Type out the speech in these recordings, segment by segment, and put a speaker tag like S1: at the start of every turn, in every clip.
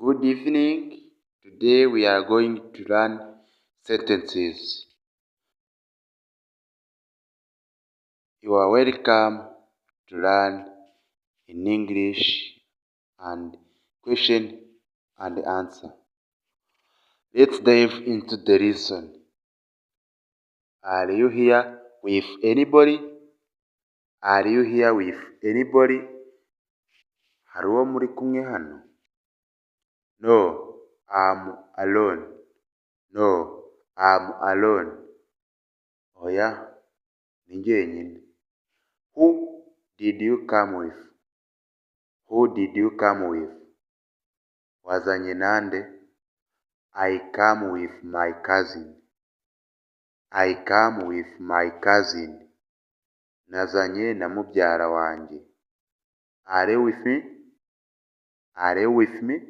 S1: Good evening. Today we are going to learn sentences. You are welcome to learn in English and question and answer. Let's dive into the lesson. Are you here with anybody? Are you here with anybody? Hari uwo muri kumwe hano? No, I'm alone. No, I'm alone. Oya, ni njyenyine. Who did you come with? Who did you come with? Wazanye nande? I come with my cousin. I come with my cousin. Nazanye na mubyara wanjye. Are you with me? Are you with me?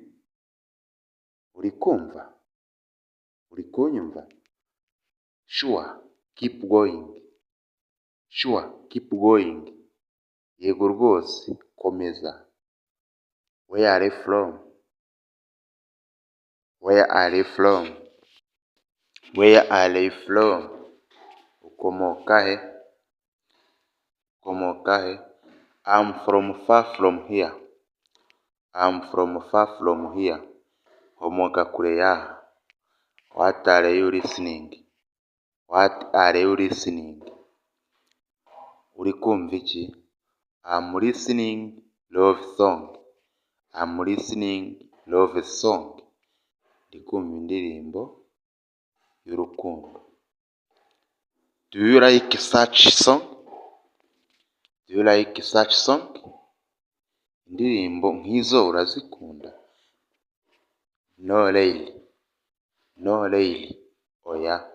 S1: Uri kumva? Uri kunyumva? Sure, keep going. Sure, keep going. Yego rwose, komeza. Where are you from? Where are you from? Where are you from? Ukomoka he? Ukomoka he? I'm from far from here. I'm from far from here. Ukomoka kure yaha. What are you listening? What are you listening? Uri kumva iki? I'm listening love song. I'm listening love song. Ndi kumva indirimbo y'urukundo. Do you like such song? Do you like such song? Indirimbo nk'izo urazikunda? No really. No really. Oya.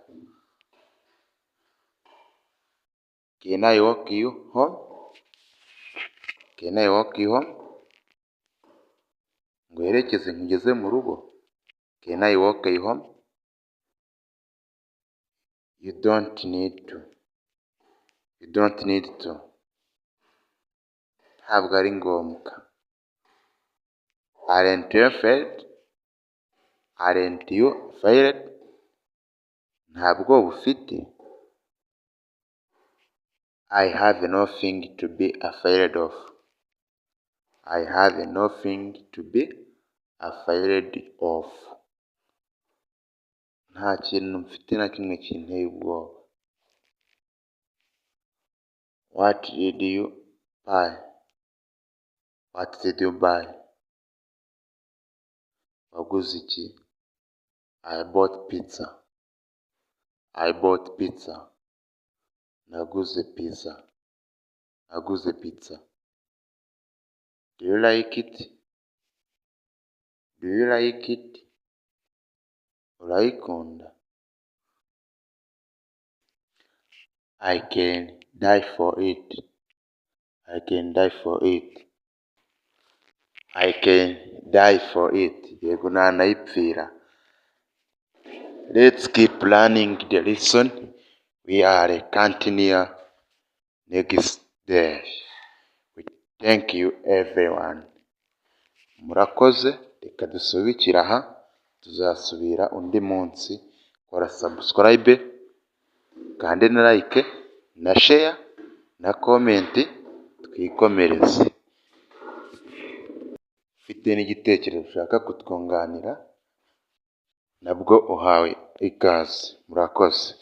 S1: Can I walk you home? Can I walk you home? Nguherekeze nkugeze mu rugo? Can I walk you home? You don't need to. You don't need to. Ntabwo ari ngombwa. Aren't you afraid? Aren't you afraid? Ntabwo bufite. I have nothing to be afraid of. I have nothing to be afraid of. Nta kintu mfite na kimwe kinteye ubwoba. What did you buy? What did you buy? Waguze iki? I bought pizza. I bought pizza. Naguze pizza. Naguze pizza. Do you like it? Do you like it? Urayikunda? I can die for it. I can die for it. I can die for it. Yego nanayipfira. Let's keep learning the lesson. We are continue next day. We thank you everyone. Murakoze, reka dusubikira aha, tuzasubira undi munsi. Kora subscribe, kandi na like, na share, na comment, twikomereze. Ufite n'igitekerezo ushaka kutwunganira, nabwo uhawe ikaze. Murakoze.